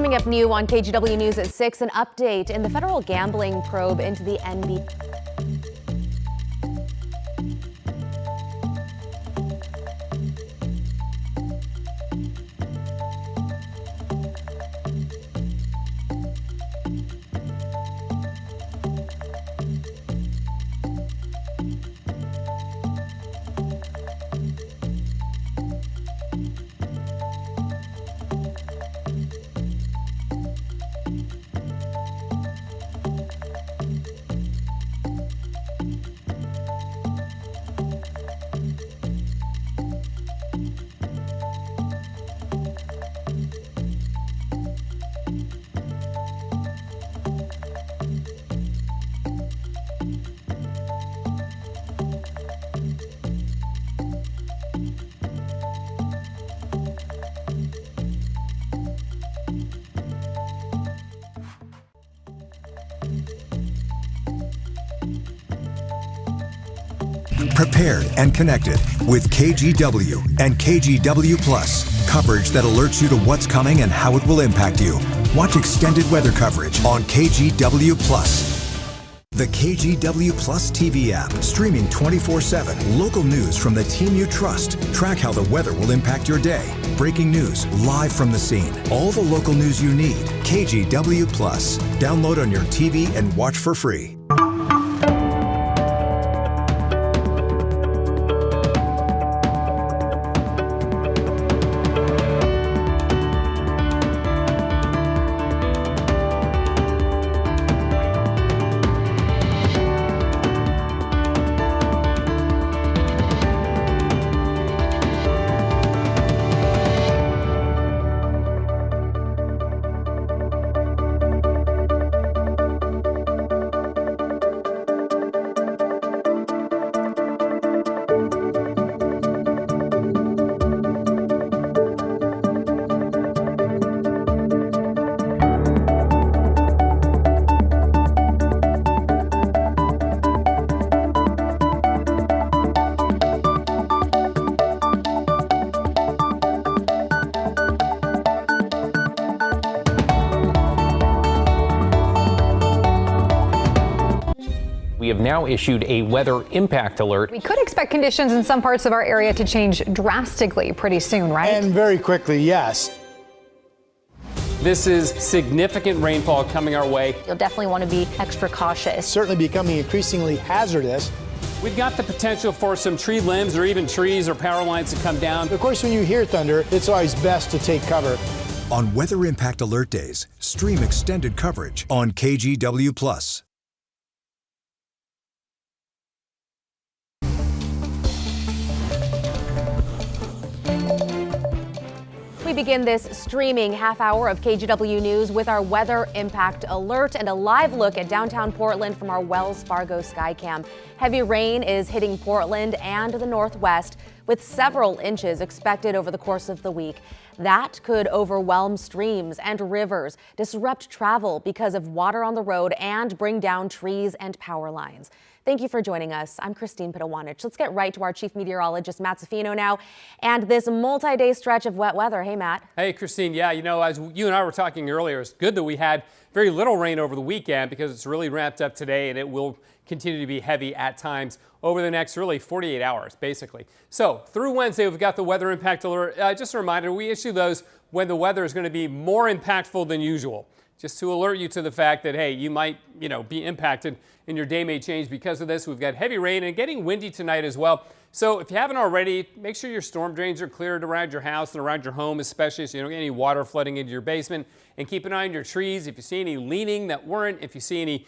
Coming up new on KGW News at 6, an update in the federal gambling probe into the NBA. Prepared and connected with KGW and KGW Plus. Coverage that alerts you to what's coming and how it will impact you. Watch extended weather coverage on KGW Plus. The KGW Plus TV app, streaming 24/7. Local news from the team you trust. Track how the weather will impact your day. Breaking news live from the scene. All the local news you need. KGW Plus. Download on your TV and watch for free. We have now issued a weather impact alert. We could expect conditions in some parts of our area to change drastically pretty soon, right? And very quickly, yes. This is significant rainfall coming our way. You'll definitely want to be extra cautious. Certainly becoming increasingly hazardous. We've got the potential for some tree limbs or even trees or power lines to come down. Of course, when you hear thunder, it's always best to take cover. On Weather Impact Alert Days, stream extended coverage on KGW Plus. We begin this streaming half hour of KGW News with our weather impact alert and a live look at downtown Portland from our Wells Fargo Skycam. Heavy rain is hitting Portland and the Northwest, with several inches expected over the course of the week. That could overwhelm streams and rivers, disrupt travel because of water on the road, and bring down trees and power lines. Thank you for joining us. I'm Christine Pitawanich. Let's get right to our chief meteorologist, Matt Safino, now, and this multi-day stretch of wet weather. Hey, Matt. Hey, Christine. Yeah, you know, as you and I were talking earlier, it's good that we had very little rain over the weekend because it's really ramped up today, and it will continue to be heavy at times over the next really 48 hours, basically. So through Wednesday, we've got the weather impact alert. Just a reminder, we issue those when the weather is going to be more impactful than usual, just to alert you to the fact that, hey, you might, be impacted and your day may change because of this. We've got heavy rain and getting windy tonight as well. So if you haven't already, make sure your storm drains are cleared around your house and around your home, especially so you don't get any water flooding into your basement. And keep an eye on your trees. If you see any leaning that weren't, if you see any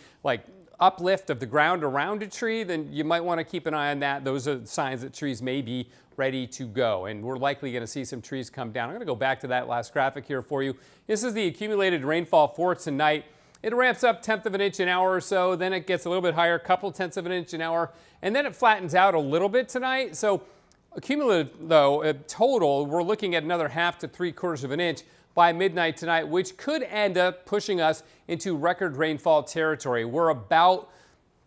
uplift of the ground around a tree, then you might want to keep an eye on that. Those are signs that trees may be ready to go, and we're likely going to see some trees come down. I'm going to go back to that last graphic here for you. This is the accumulated rainfall for tonight. It ramps up 1/10 of an inch an hour or so, then it gets a little bit higher, couple tenths of an inch an hour, and then it flattens out a little bit tonight. So accumulative, though, total, we're looking at another 1/2 to 3/4 of an inch by midnight tonight, which could end up pushing us into record rainfall territory. We're about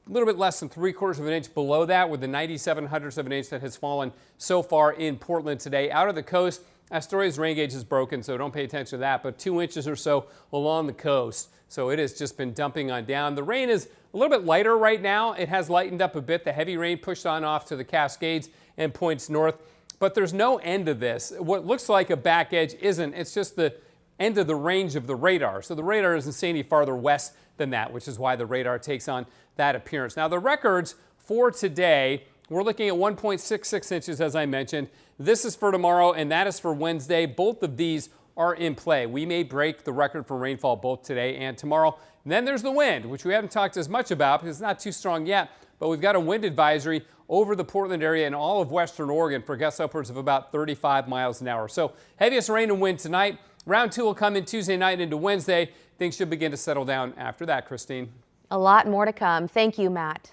a little bit less than 3/4 of an inch below that, with the 97/100ths of an inch that has fallen so far in Portland today. Out of the coast, Astoria's rain gauge is broken, so don't pay attention to that, but 2 inches or so along the coast. So it has just been dumping on down. The rain is a little bit lighter right now. It has lightened up a bit. The heavy rain pushed on off to the Cascades and points north, but there's no end to this. What looks like a back edge isn't. It's just the end of the range of the radar. So the radar isn't seeing any farther west than that, which is why the radar takes on that appearance. Now the records for today, we're looking at 1.66 inches, as I mentioned. This is for tomorrow, and that is for Wednesday. Both of these are in play. We may break the record for rainfall both today and tomorrow. And then there's the wind, which we haven't talked as much about because it's not too strong yet, but we've got a wind advisory over the Portland area and all of western Oregon for gusts upwards of about 35 miles an hour. So heaviest rain and wind tonight. Round 2 will come in Tuesday night into Wednesday. Things should begin to settle down after that, Christine. A lot more to come. Thank you, Matt.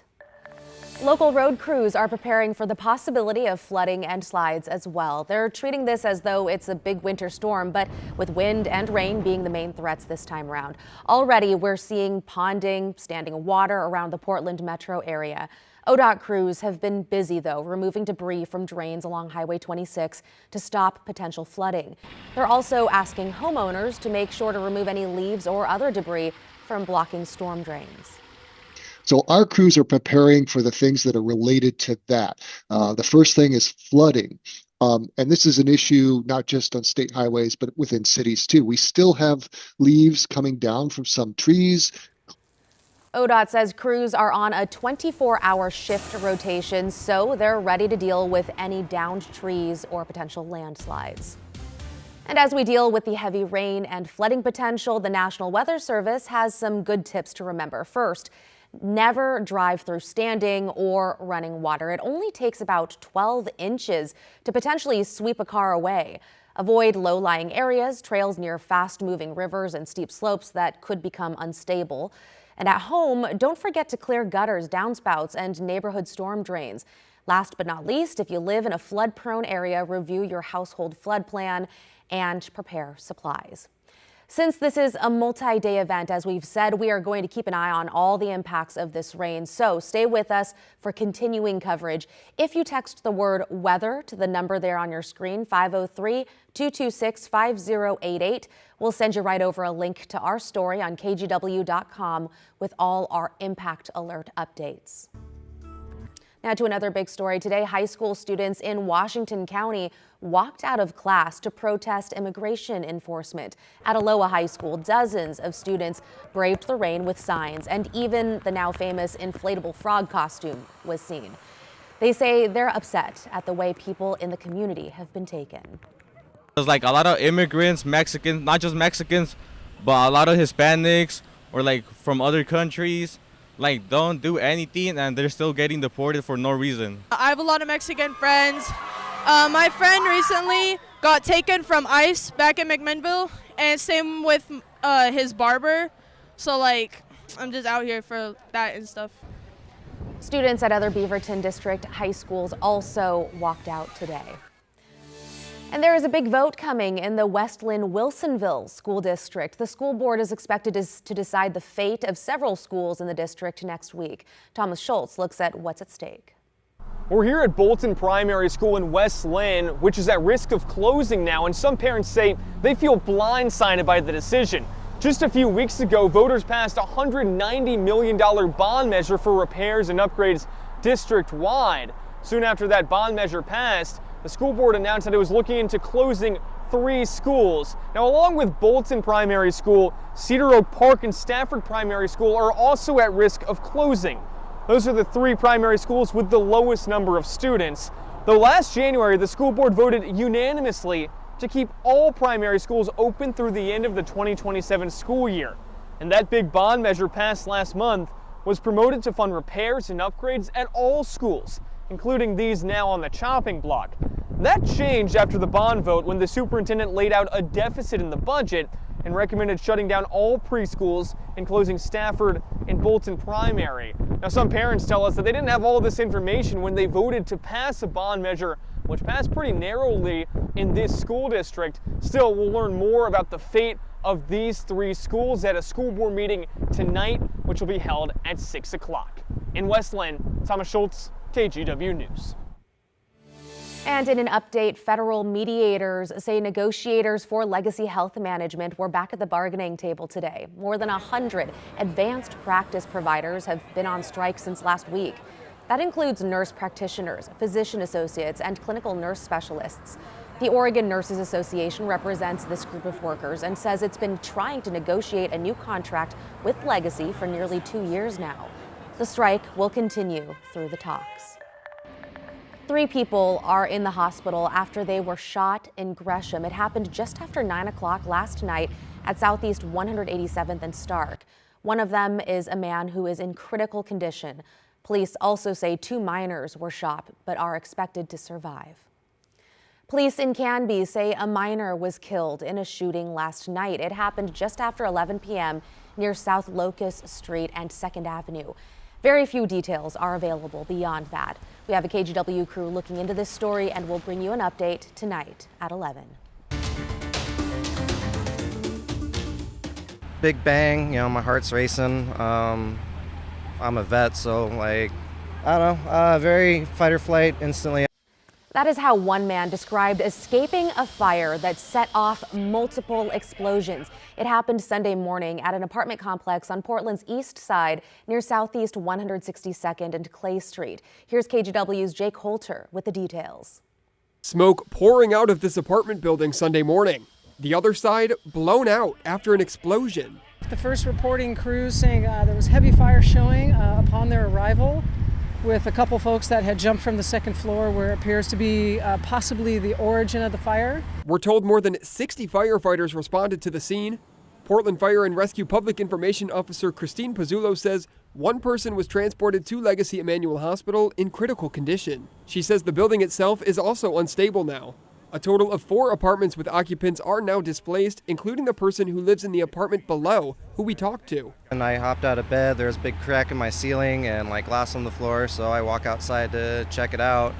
Local road crews are preparing for the possibility of flooding and slides as well. They're treating this as though it's a big winter storm, but with wind and rain being the main threats this time around. Already, we're seeing ponding, standing water around the Portland metro area. ODOT crews have been busy, though, removing debris from drains along Highway 26 to stop potential flooding. They're also asking homeowners to make sure to remove any leaves or other debris from blocking storm drains. So our crews are preparing for the things that are related to that. The first thing is flooding. And this is an issue not just on state highways, but within cities too. We still have leaves coming down from some trees. ODOT says crews are on a 24-hour shift rotation, so they're ready to deal with any downed trees or potential landslides. And as we deal with the heavy rain and flooding potential, the National Weather Service has some good tips to remember. First, never drive through standing or running water. It only takes about 12 inches to potentially sweep a car away. Avoid low-lying areas, trails near fast-moving rivers and steep slopes that could become unstable. And at home, don't forget to clear gutters, downspouts, and neighborhood storm drains. Last but not least, if you live in a flood-prone area, review your household flood plan and prepare supplies. Since this is a multi-day event, as we've said, we are going to keep an eye on all the impacts of this rain. So stay with us for continuing coverage. If you text the word weather to the number there on your screen, 503-226-5088, we'll send you right over a link to our story on KGW.com with all our impact alert updates. Now to another big story. Today, high school students in Washington County walked out of class to protest immigration enforcement. At Aloha High School, dozens of students braved the rain with signs, and even the now famous inflatable frog costume was seen. They say they're upset at the way people in the community have been taken. There's like a lot of immigrants, Mexicans, not just Mexicans, but a lot of Hispanics or like from other countries. Like don't do anything and they're still getting deported for no reason. I have a lot of Mexican friends. My friend recently got taken from ICE back in McMinnville, and same with his barber. So like I'm just out here for that and stuff. Students at other Beaverton District high schools also walked out today. And there is a big vote coming in the Westland-Wilsonville School District. The school board is expected to decide the fate of several schools in the district next week. Thomas Schultz looks at what's at stake. We're here at Bolton Primary School in West Lynn, which is at risk of closing now, and some parents say they feel blindsided by the decision. Just a few weeks ago, voters passed a $190 million bond measure for repairs and upgrades district-wide. Soon after that bond measure passed, the school board announced that it was looking into closing 3 schools. Now, along with Bolton Primary School, Cedar Oak Park and Stafford Primary School are also at risk of closing. Those are the 3 primary schools with the lowest number of students. Though last January, the school board voted unanimously to keep all primary schools open through the end of the 2027 school year. And that big bond measure passed last month was promoted to fund repairs and upgrades at all schools, including these now on the chopping block. That changed after the bond vote when the superintendent laid out a deficit in the budget and recommended shutting down all preschools and closing Stafford and Bolton Primary. Now, some parents tell us that they didn't have all this information when they voted to pass a bond measure, which passed pretty narrowly in this school district. Still, we'll learn more about the fate of these 3 schools at a school board meeting tonight, which will be held at 6 o'clock. In West Lynn, Thomas Schultz, KGW News. And in an update, federal mediators say negotiators for legacy health management were back at the bargaining table today. More than 100 advanced practice providers have been on strike since last week. That includes nurse practitioners, physician associates, and clinical nurse specialists. The Oregon Nurses Association represents this group of workers and says it's been trying to negotiate a new contract with Legacy for nearly 2 years now. The strike will continue through the talks. 3 people are in the hospital after they were shot in Gresham. It happened just after 9 o'clock last night at Southeast 187th and Stark. One of them is a man who is in critical condition. Police also say 2 minors were shot but are expected to survive. Police in Canby say a minor was killed in a shooting last night. It happened just after 11 p.m. near South Locust Street and 2nd Avenue. Very few details are available beyond that. We have a KGW crew looking into this story and we'll bring you an update tonight at 11. Big bang, my heart's racing. I'm a vet, so I don't know, very fight or flight instantly. That is how one man described escaping a fire that set off multiple explosions. It happened Sunday morning at an apartment complex on Portland's east side near Southeast 162nd and Clay Street. Here's KGW's Jake Holter with the details. Smoke pouring out of this apartment building Sunday morning. The other side blown out after an explosion. The first reporting crews saying there was heavy fire showing upon their arrival, with a couple folks that had jumped from the 2nd floor where it appears to be possibly the origin of the fire. We're told more than 60 firefighters responded to the scene. Portland Fire and Rescue Public Information Officer Christine Pizzulo says one person was transported to Legacy Emanuel Hospital in critical condition. She says the building itself is also unstable now. A total of 4 apartments with occupants are now displaced, including the person who lives in the apartment below, who we talked to. And I hopped out of bed, there was a big crack in my ceiling and glass on the floor, so I walk outside to check it out.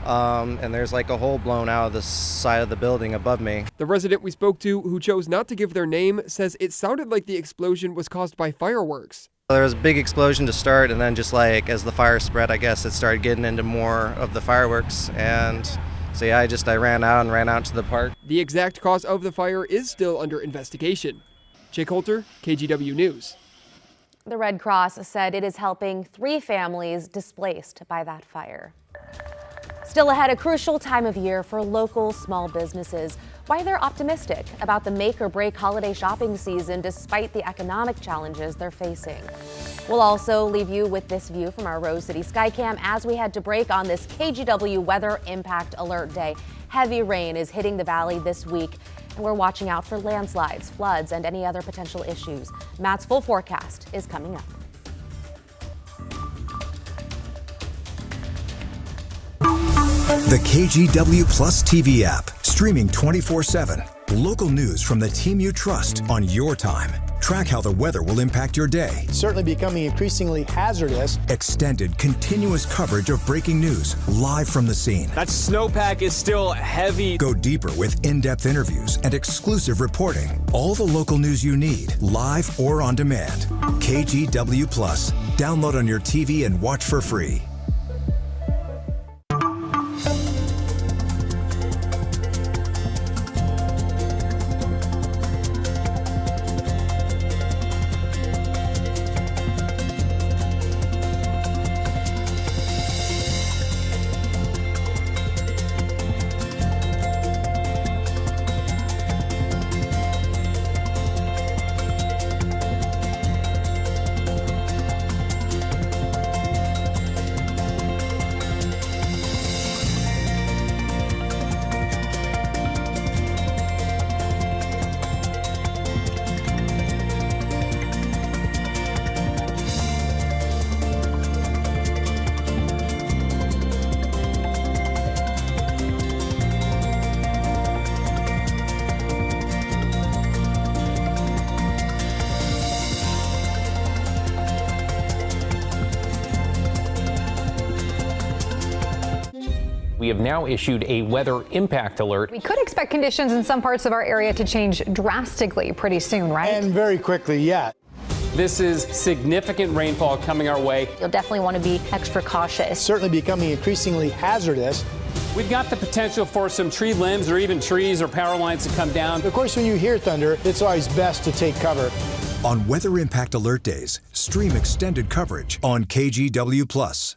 And there's a hole blown out of the side of the building above me. The resident we spoke to, who chose not to give their name, says it sounded like the explosion was caused by fireworks. There was a big explosion to start, and then just as the fire spread, I guess it started getting into more of the fireworks. And so yeah, I ran out to the park. The exact cause of the fire is still under investigation. Jake Holter, KGW News. The Red Cross said it is helping 3 families displaced by that fire. Still ahead, a crucial time of year for local small businesses. Why they're optimistic about the make or break holiday shopping season despite the economic challenges they're facing. We'll also leave you with this view from our Rose City Skycam as we head to break on this KGW Weather Impact Alert Day. Heavy rain is hitting the valley this week, and we're watching out for landslides, floods, and any other potential issues. Matt's full forecast is coming up. The KGW Plus TV app, streaming 24/7. Local news from the team you trust on your time. Track how the weather will impact your day. It's certainly becoming increasingly hazardous. Extended, continuous coverage of breaking news live from the scene. That snowpack is still heavy. Go deeper with in-depth interviews and exclusive reporting. All the local news you need, live or on demand. KGW Plus. Download on your TV and watch for free. We have now issued a weather impact alert. We could expect conditions in some parts of our area to change drastically pretty soon, right? And very quickly, yeah. This is significant rainfall coming our way. You'll definitely want to be extra cautious. Certainly becoming increasingly hazardous. We've got the potential for some tree limbs or even trees or power lines to come down. Of course, when you hear thunder, it's always best to take cover. On Weather Impact Alert Days, stream extended coverage on KGW+.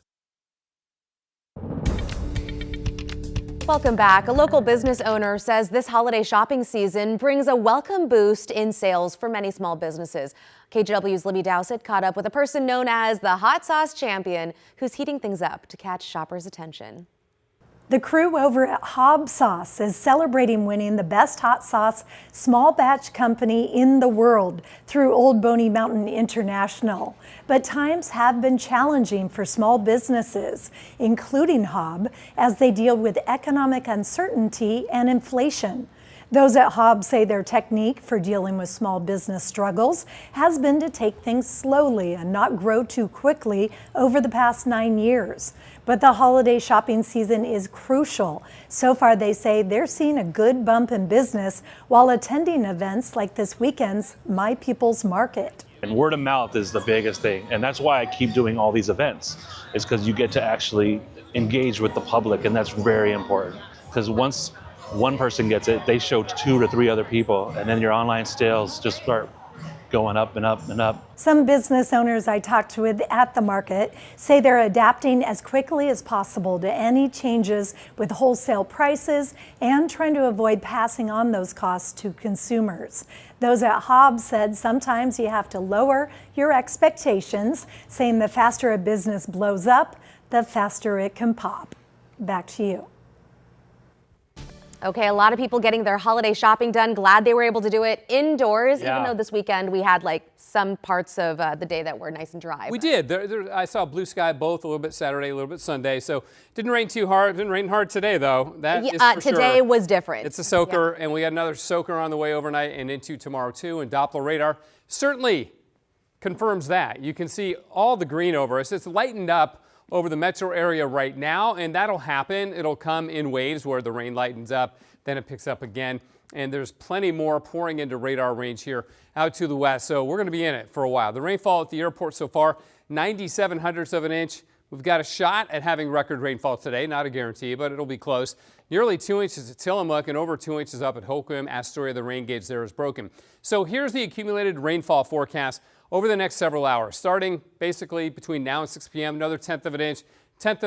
Welcome back. A local business owner says this holiday shopping season brings a welcome boost in sales for many small businesses. KGW's Libby Dowsett caught up with a person known as the hot sauce champion who's heating things up to catch shoppers' attention. The crew over at Hobbs Sauce is celebrating winning the best hot sauce small batch company in the world through Old Boney Mountain International. But times have been challenging for small businesses, including Hobb, as they deal with economic uncertainty and inflation. Those at Hobbs say their technique for dealing with small business struggles has been to take things slowly and not grow too quickly over the past 9 years. But the holiday shopping season is crucial. So far, they say they're seeing a good bump in business while attending events like this weekend's My People's Market. And word of mouth is the biggest thing. And that's why I keep doing all these events, is because you get to actually engage with the public. And that's very important, because once one person gets it, they show 2 to 3 other people, and then your online sales just start going up and up and up. Some business owners I talked with at the market say they're adapting as quickly as possible to any changes with wholesale prices and trying to avoid passing on those costs to consumers. Those at Hobbs said sometimes you have to lower your expectations, saying the faster a business blows up, the faster it can pop. Back to you. Okay, a lot of people getting their holiday shopping done. Glad they were able to do it indoors, even though this weekend we had like some parts of the day that were nice and dry. We did. I saw blue sky both, a little bit Saturday, a little bit Sunday. So didn't rain too hard. Didn't rain hard today, though. That is for today sure. was different. It's a soaker, and we got another soaker on the way overnight and into tomorrow, too. And Doppler radar certainly confirms that. You can see all the green over us. It's lightened up over the metro area right now, and that'll happen. It'll come in waves where the rain lightens up, then it picks up again, and there's plenty more pouring into radar range here out to the west, so we're going to be in it for a while. The rainfall at the airport so far, 97/100ths of an inch. We've got a shot at having record rainfall today, not a guarantee, but it'll be close. Nearly 2 inches at Tillamook and over 2 inches up at Holcomb. Astoria, the rain gauge there is broken. So here's the accumulated rainfall forecast over the next several hours, starting basically between now and 6 p.m., another 1/10 of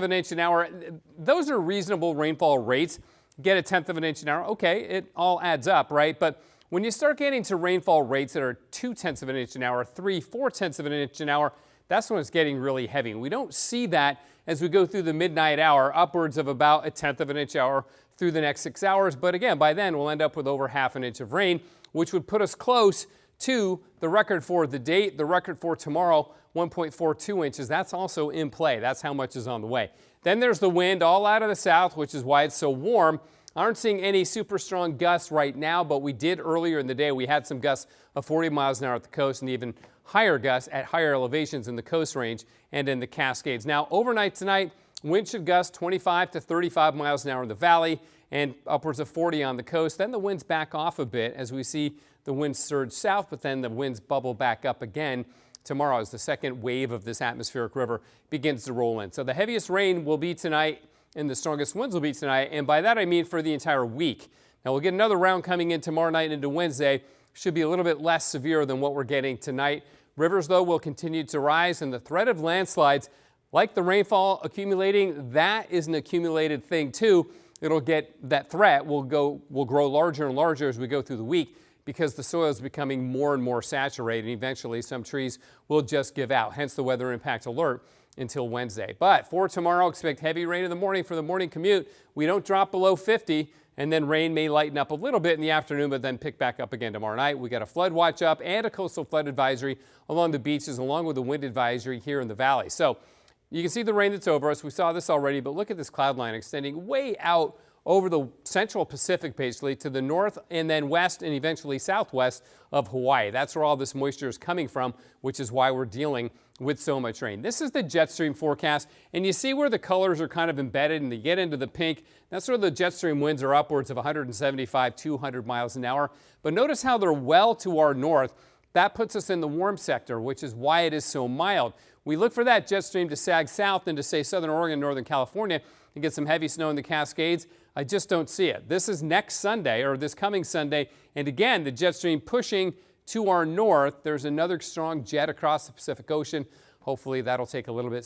an inch an hour. Those are reasonable rainfall rates. Get a 1/10 of an inch an hour. Okay, it all adds up, right? But when you start getting to rainfall rates that are 2/10 of an inch an hour, 3/4 of an inch an hour, that's when it's getting really heavy. We don't see that as we go through the midnight hour, upwards of about a 1/10 of an inch hour through the next 6 hours. But again, by then we'll end up with over 1/2 inch of rain, which would put us close to the record for the date, the record for tomorrow, 1.42 inches. That's also in play. That's how much is on the way. Then there's the wind all out of the south, which is why it's so warm. Aren't seeing any super strong gusts right now, but we did earlier in the day. We had some gusts of 40 miles an hour at the coast and even higher gusts at higher elevations in the Coast Range and in the Cascades. Now, overnight tonight, wind should gust 25 to 35 miles an hour in the valley and upwards of 40 on the coast. Then the winds back off a bit as we see the winds surge south, but then the winds bubble back up again tomorrow as the second wave of this atmospheric river begins to roll in. So the heaviest rain will be tonight and the strongest winds will be tonight. And by that, I mean for the entire week. Now we'll get another round coming in tomorrow night into Wednesday. Should be a little bit less severe than what we're getting tonight. Rivers, though, will continue to rise, and the threat of landslides, like the rainfall accumulating, that is an accumulated thing too. It'll get, that threat will grow larger and larger as we go through the week, because the soil is becoming more and more saturated. Eventually, some trees will just give out, hence the weather impact alert until Wednesday. But for tomorrow, expect heavy rain in the morning for the morning commute. We don't drop below 50, and then rain may lighten up a little bit in the afternoon, but then pick back up again tomorrow night. We got a flood watch up and a coastal flood advisory along the beaches, along with the wind advisory here in the valley. So you can see the rain that's over us. We saw this already, but look at this cloud line extending way out over the central Pacific, basically to the north and then west and eventually southwest of Hawaii. That's where all this moisture is coming from, which is why we're dealing with so much rain. This is the jet stream forecast, and you see where the colors are kind of embedded and they get into the pink. That's where the jet stream winds are upwards of 175, 200 miles an hour. But notice how they're well to our north. That puts us in the warm sector, which is why it is so mild. We look for that jet stream to sag south into, say, southern Oregon, northern California, and get some heavy snow in the Cascades. I just don't see it. This is next Sunday, or this coming Sunday, and again, the jet stream pushing to our north. There's another strong jet across the Pacific Ocean. Hopefully that'll take a little bit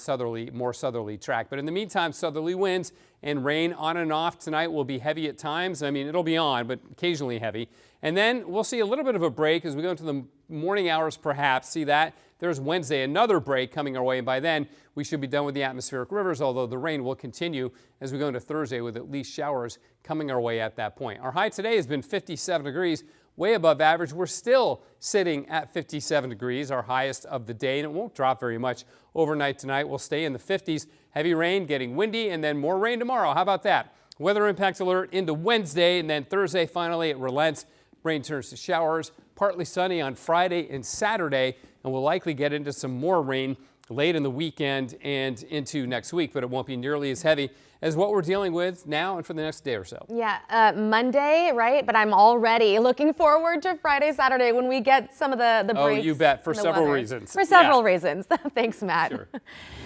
more southerly track. But in the meantime, southerly winds and rain on and off tonight will be heavy at times. I mean, it'll be on, but occasionally heavy. And then we'll see a little bit of a break as we go into the morning hours, perhaps. See that? There's Wednesday, another break coming our way. And by then, we should be done with the atmospheric rivers, although the rain will continue as we go into Thursday with at least showers coming our way at that point. Our high today has been 57 degrees. Way above average. We're still sitting at 57 degrees, our highest of the day, and it won't drop very much overnight tonight. We'll stay in the 50s. Heavy rain, getting windy, and then more rain tomorrow. How about that? Weather impact alert into Wednesday, and then Thursday, finally, it relents. Rain turns to showers. Partly sunny on Friday and Saturday, and we'll likely get into some more rain late in the weekend and into next week, but it won't be nearly as heavy as what we're dealing with now and for the next day or so. Yeah, Monday, right? But I'm already looking forward to Friday, Saturday when we get some of the breaks. Oh, you bet, for several reasons. For several reasons. Thanks, Matt. Sure.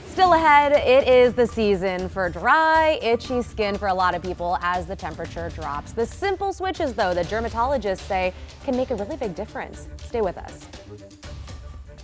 Still ahead, it is the season for dry, itchy skin for a lot of people as the temperature drops. The simple switches, though, that dermatologists say can make a really big difference. Stay with us.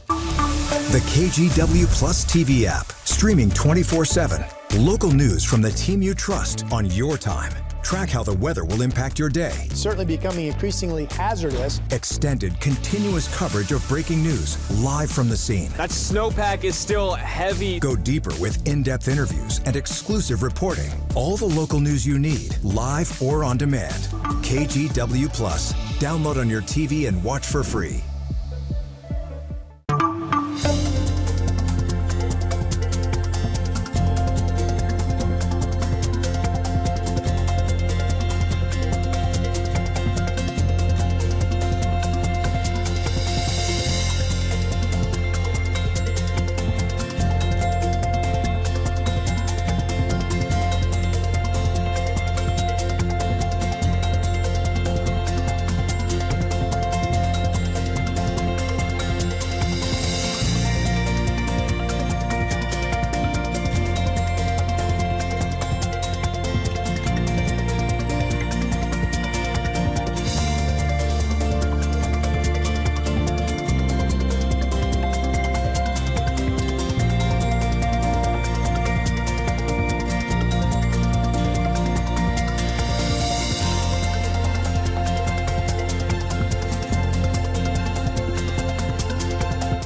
The KGW Plus TV app, streaming 24/7. Local news from the team you trust on your time. Track how the weather will impact your day. Certainly becoming increasingly hazardous. Extended, continuous coverage of breaking news live from the scene. That snowpack is still heavy. Go deeper with in-depth interviews and exclusive reporting. All the local news you need, live or on demand. KGW Plus. Download on your TV and watch for free.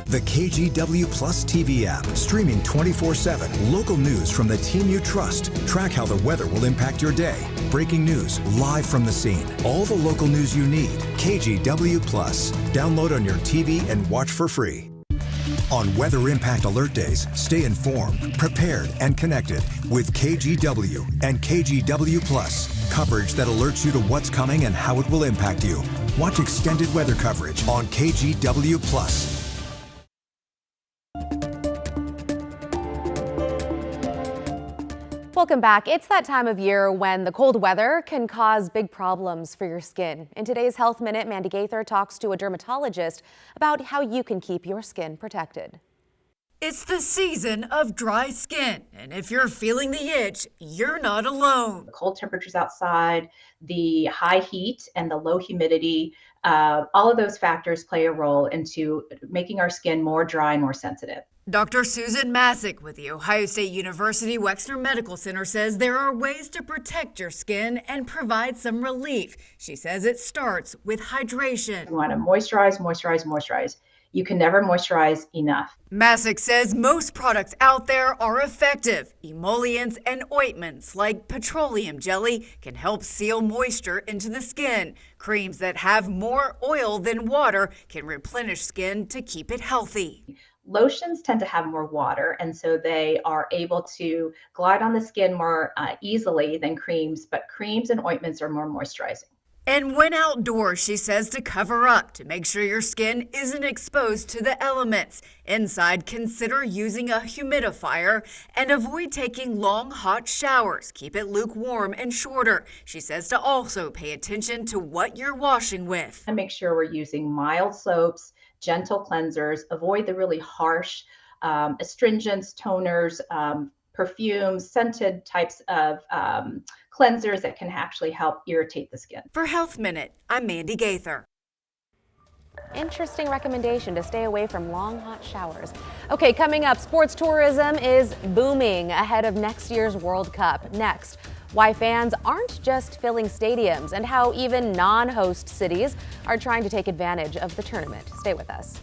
The KGW Plus TV app, streaming 24/7. Local news from the team you trust. Track how the weather will impact your day. Breaking news live from the scene. All the local news you need. KGW Plus. Download on your TV and watch for free. On Weather Impact Alert Days, stay informed, prepared, and connected with KGW and KGW Plus. Coverage that alerts you to what's coming and how it will impact you. Watch extended weather coverage on KGW Plus. Welcome back. It's that time of year when the cold weather can cause big problems for your skin. In today's Health Minute, Mandy Gaither talks to a dermatologist about how you can keep your skin protected. It's the season of dry skin, and if you're feeling the itch, you're not alone. The cold temperatures outside, the high heat, and the low humidity, all of those factors play a role into making our skin more dry and more sensitive. Dr. Susan Masick with the Ohio State University Wexner Medical Center says there are ways to protect your skin and provide some relief. She says it starts with hydration. You want to moisturize, moisturize, moisturize. You can never moisturize enough. Masick says most products out there are effective. Emollients and ointments like petroleum jelly can help seal moisture into the skin. Creams that have more oil than water can replenish skin to keep it healthy. Lotions tend to have more water, and so they are able to glide on the skin more easily than creams, but creams and ointments are more moisturizing. And when outdoors, she says to cover up to make sure your skin isn't exposed to the elements. Inside, consider using a humidifier and avoid taking long, hot showers. Keep it lukewarm and shorter. She says to also pay attention to what you're washing with. And make sure we're using mild soaps gentle cleansers. Avoid the really harsh astringents, toners, perfumes, scented types of cleansers that can actually help irritate the skin. For Health Minute, I'm Mandy Gaither. Interesting recommendation to stay away from long, hot showers. Okay, coming up, sports tourism is booming ahead of next year's World Cup. Next, why fans aren't just filling stadiums and how even non-host cities are trying to take advantage of the tournament. Stay with us.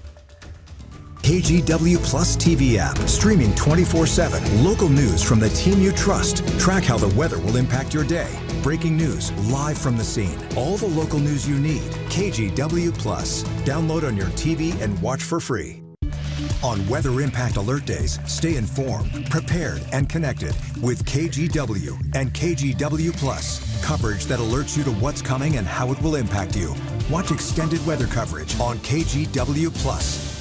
KGW Plus TV app, streaming 24/7. Local news from the team you trust. Track how the weather will impact your day. Breaking news live from the scene. All the local news you need. KGW Plus. Download on your TV and watch for free. On Weather Impact Alert Days, stay informed, prepared, and connected with KGW and KGW Plus. Coverage that alerts you to what's coming and how it will impact you. Watch extended weather coverage on KGW Plus.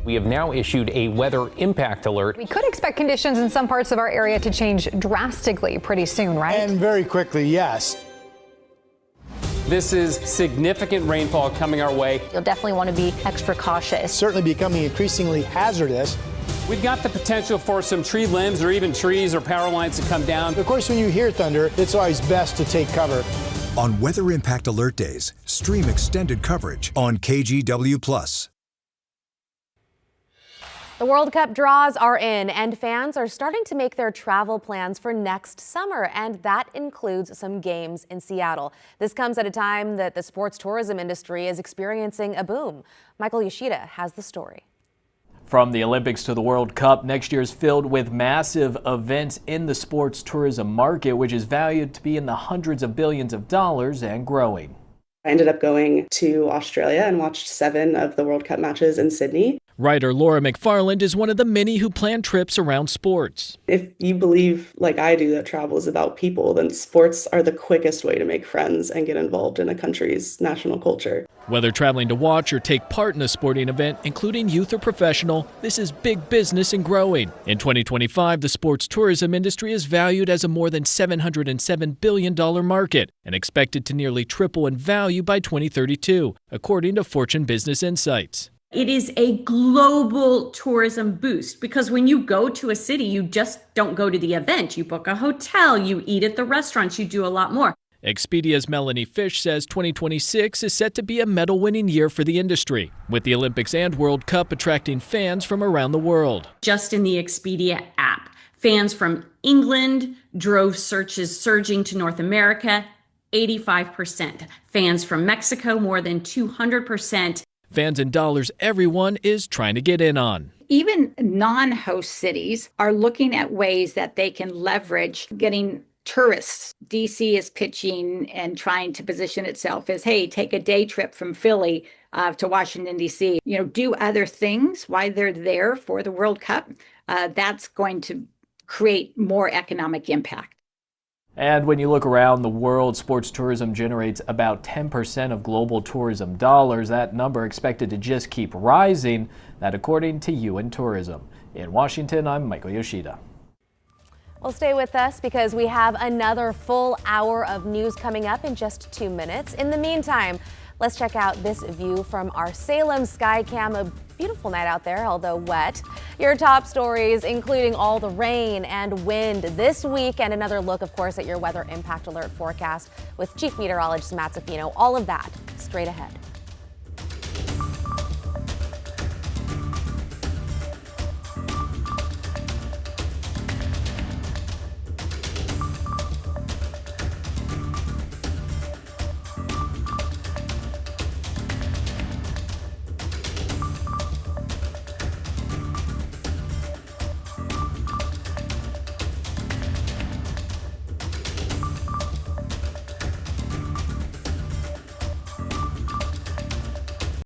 We have now issued a weather impact alert. We could expect conditions in some parts of our area to change drastically pretty soon, right? And very quickly, yes. This is significant rainfall coming our way. You'll definitely want to be extra cautious. Certainly becoming increasingly hazardous. We've got the potential for some tree limbs or even trees or power lines to come down. Of course, when you hear thunder, it's always best to take cover. On Weather Impact Alert Days, stream extended coverage on KGW Plus. The World Cup draws are in, and fans are starting to make their travel plans for next summer, and that includes some games in Seattle. This comes at a time that the sports tourism industry is experiencing a boom. Michael Yoshida has the story. From the Olympics to the World Cup, next year is filled with massive events in the sports tourism market, which is valued to be in the hundreds of billions of dollars and growing. I ended up going to Australia and watched 7 of the World Cup matches in Sydney. Writer Laura McFarland is one of the many who plan trips around sports. If you believe, like I do, that travel is about people, then sports are the quickest way to make friends and get involved in a country's national culture. Whether traveling to watch or take part in a sporting event, including youth or professional, this is big business and growing. In 2025, the sports tourism industry is valued as a more than $707 billion market and expected to nearly triple in value by 2032, according to Fortune Business Insights. It is a global tourism boost because when you go to a city, you just don't go to the event. You book a hotel, you eat at the restaurants, you do a lot more. Expedia's Melanie Fish says 2026 is set to be a medal-winning year for the industry, with the Olympics and World Cup attracting fans from around the world. Just in the Expedia app, fans from England drove searches surging to North America, 85%. Fans from Mexico, more than 200%. Fans and dollars everyone is trying to get in on. Even non-host cities are looking at ways that they can leverage getting tourists. DC is pitching and trying to position itself as, hey, take a day trip from Philly to Washington, D.C. Do other things while they're there for the World Cup. That's going to create more economic impact. And when you look around the world, sports tourism generates about 10% of global tourism dollars. That number expected to just keep rising, that according to UN Tourism. In Washington, I'm Michael Yoshida. Well, stay with us because we have another full hour of news coming up in just 2 minutes. In the meantime, let's check out this view from our Salem Skycam. A beautiful night out there, although wet. Your top stories, including all the rain and wind this week, and another look, of course, at your weather impact alert forecast with Chief Meteorologist Matt Zaffino. All of that straight ahead.